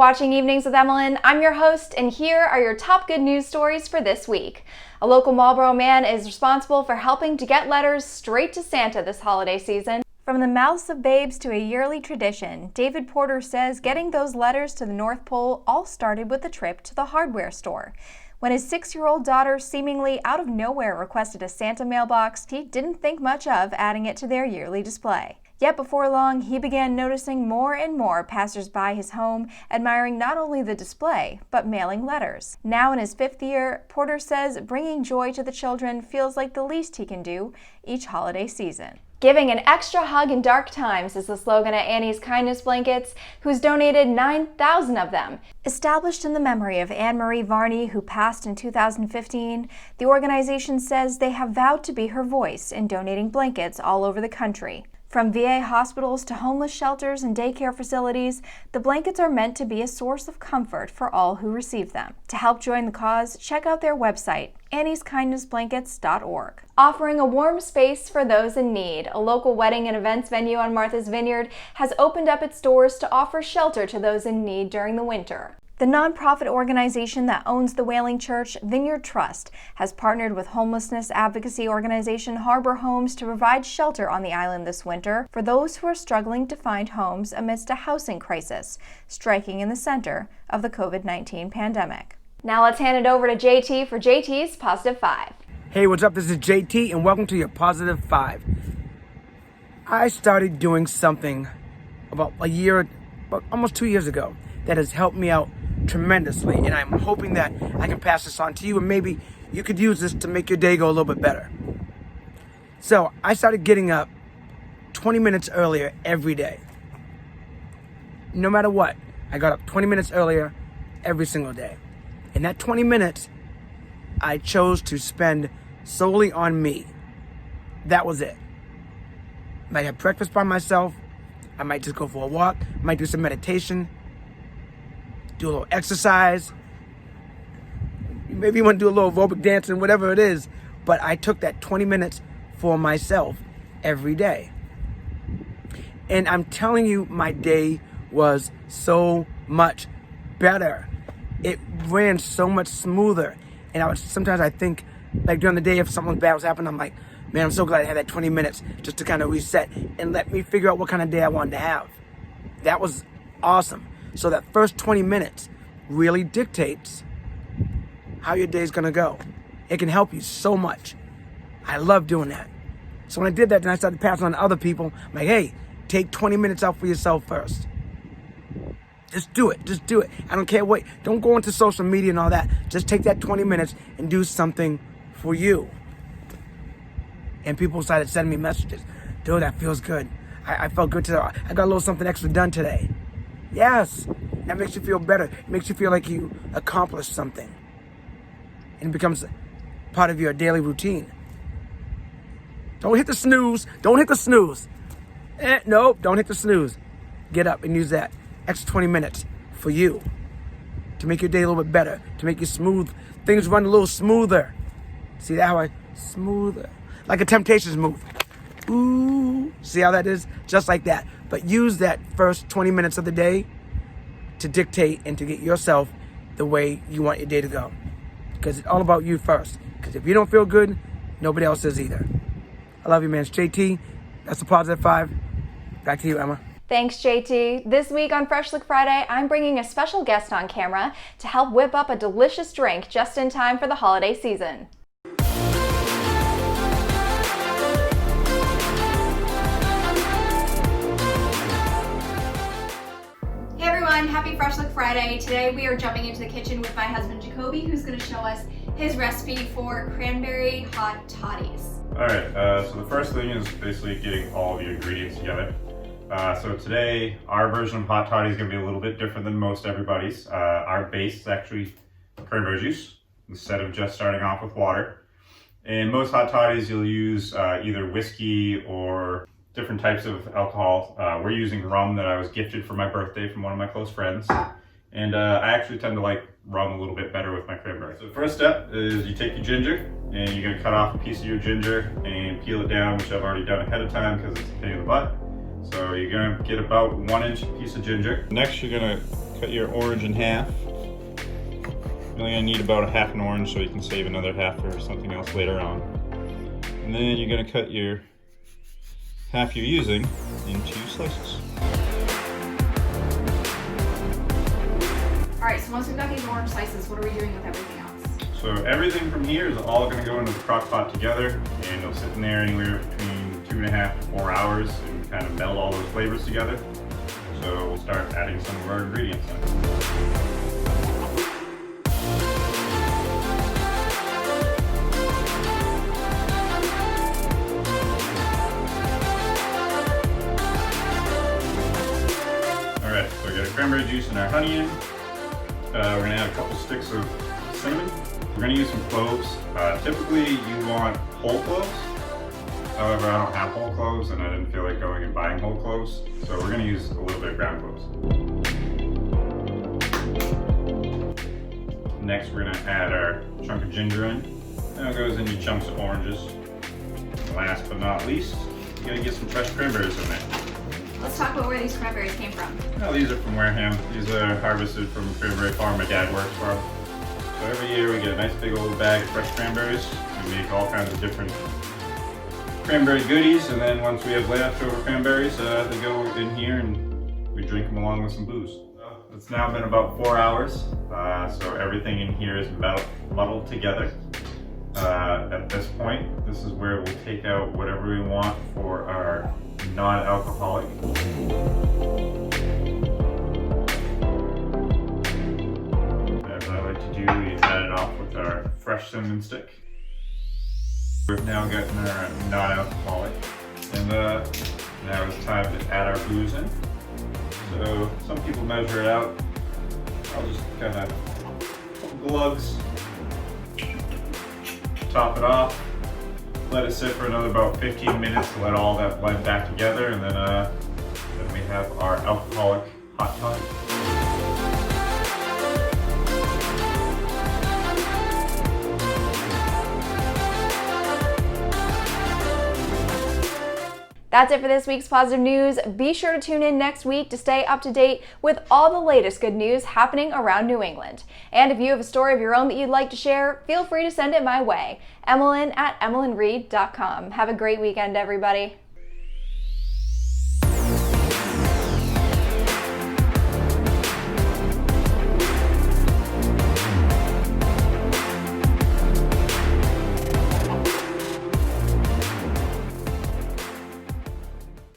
watching Evenings with Emmalyn. I'm your host, and here are your top good news stories for this week. A local Marlboro man is responsible for helping to get letters straight to Santa this holiday season. From the mouths of babes to a yearly tradition, David Porter says getting those letters to the North Pole all started with a trip to the hardware store. When his 6-year-old daughter seemingly out of nowhere requested a Santa mailbox, he didn't think much of adding it to their yearly display. Yet before long, he began noticing more and more passers-by his home admiring not only the display, but mailing letters. Now in his 5th year, Porter says bringing joy to the children feels like the least he can do each holiday season. Giving an extra hug in dark times is the slogan at Annie's Kindness Blankets, who's donated 9,000 of them. Established in the memory of Anne Marie Varney, who passed in 2015, the organization says they have vowed to be her voice in donating blankets all over the country. From VA hospitals to homeless shelters and daycare facilities, the blankets are meant to be a source of comfort for all who receive them. To help join the cause, check out their website, annieskindnessblankets.org. Offering a warm space for those in need, a local wedding and events venue on Martha's Vineyard has opened up its doors to offer shelter to those in need during the winter. The nonprofit organization that owns the Whaling Church, Vineyard Trust, has partnered with homelessness advocacy organization Harbor Homes to provide shelter on the island this winter for those who are struggling to find homes amidst a housing crisis, striking in the center of the COVID-19 pandemic. Now let's hand it over to JT for JT's Positive 5. Hey, what's up? This is JT, and welcome to your Positive 5. I started doing something about almost 2 years ago that has helped me out tremendously, and I'm hoping that I can pass this on to you, and maybe you could use this to make your day go a little bit better. So I started getting up 20 minutes earlier every day. No matter what, I got up 20 minutes earlier every single day. And that 20 minutes, I chose to spend solely on me. That was it. I might have breakfast by myself. I might just go for a walk. I might do some meditation. Do a little exercise. Maybe you want to do a little aerobic dancing, whatever it is. But I took that 20 minutes for myself every day. And I'm telling you, my day was so much better. It ran so much smoother. And sometimes I think, like during the day, if something bad was happening, I'm like, man, I'm so glad I had that 20 minutes just to kind of reset and let me figure out what kind of day I wanted to have. That was awesome. So that first 20 minutes really dictates how your day's gonna go. It can help you so much. I love doing that. So when I did that, then I started passing on to other people. I'm like, hey, take 20 minutes out for yourself first. Just do it. Just do it. I don't care what. Don't go into social media and all that. Just take that 20 minutes and do something for you. And people started sending me messages. Dude, that feels good. I felt good today. I got a little something extra done today. Yes. That makes you feel better. It makes you feel like you accomplished something. And it becomes part of your daily routine. Don't hit the snooze. Don't hit the snooze. Nope, don't hit the snooze. Get up and use that extra 20 minutes for you to make your day a little bit better, to make you smooth. Things run a little smoother. See how I smoother? Like a Temptations move. Ooh, see how that is? Just like that. But use that first 20 minutes of the day to dictate and to get yourself the way you want your day to go. Because it's all about you first. Because if you don't feel good, nobody else is either. I love you, man. It's JT. That's the Positive 5. Back to you, Emma. Thanks, JT. This week on Fresh Look Friday, I'm bringing a special guest on camera to help whip up a delicious drink just in time for the holiday season. Hey everyone, happy Fresh Look Friday. Today we are jumping into the kitchen with my husband Jacoby, who's going to show us his recipe for cranberry hot toddies. Alright, so the first thing is basically getting all the ingredients together. So today, our version of hot toddy is going to be a little bit different than most everybody's. Our base is actually cranberry juice, instead of just starting off with water. In most hot toddies, you'll use either whiskey or different types of alcohol. We're using rum that I was gifted for my birthday from one of my close friends. And I actually tend to like rum a little bit better with my cranberry. So the first step is you take your ginger, and you're going to cut off a piece of your ginger and peel it down, which I've already done ahead of time because it's a pain in the butt. So you're going to get about 1 inch piece of ginger. Next, you're going to cut your orange in half. You're only going to need about a half an orange so you can save another half for something else later on. And then you're going to cut your half you're using into slices. All right, so once we've got these orange slices, what are we doing with everything else? So everything from here is all going to go into the crock pot together, and it'll sit in there anywhere between 2.5 to 4 hours and kind of meld all those flavors together. So we'll start adding some of our ingredients in. Alright, so we got our cranberry juice and our honey in. We're going to add a couple sticks of cinnamon. We're going to use some cloves. Typically you want whole cloves. However, I don't have whole cloves and I didn't feel like going and buying whole cloves. So we're going to use a little bit of ground cloves. Next we're going to add our chunk of ginger in. Then it goes into chunks of oranges. And last but not least, you're going to get some fresh cranberries in there. Let's talk about where these cranberries came from. Well, these are from Wareham. These are harvested from a cranberry farm my dad works for. So every year we get a nice big old bag of fresh cranberries. We make all kinds of different cranberry goodies, and then once we have leftover cranberries, they go in here and we drink them along with some booze. So it's now been about 4 hours, so everything in here is muddled together. At this point, this is where we'll take out whatever we want for our non-alcoholic. As I like to do, we add it off with our fresh cinnamon stick. We've now gotten our non-alcoholic, and now it's time to add our booze in. So some people measure it out. I'll just kind of couple glugs, top it off, let it sit for another about 15 minutes to let all that blend back together, and then we have our alcoholic hot toddy. That's it for this week's Positive News. Be sure to tune in next week to stay up to date with all the latest good news happening around New England. And if you have a story of your own that you'd like to share, feel free to send it my way. Emmalyn at emmalynreed.com. Have a great weekend, everybody.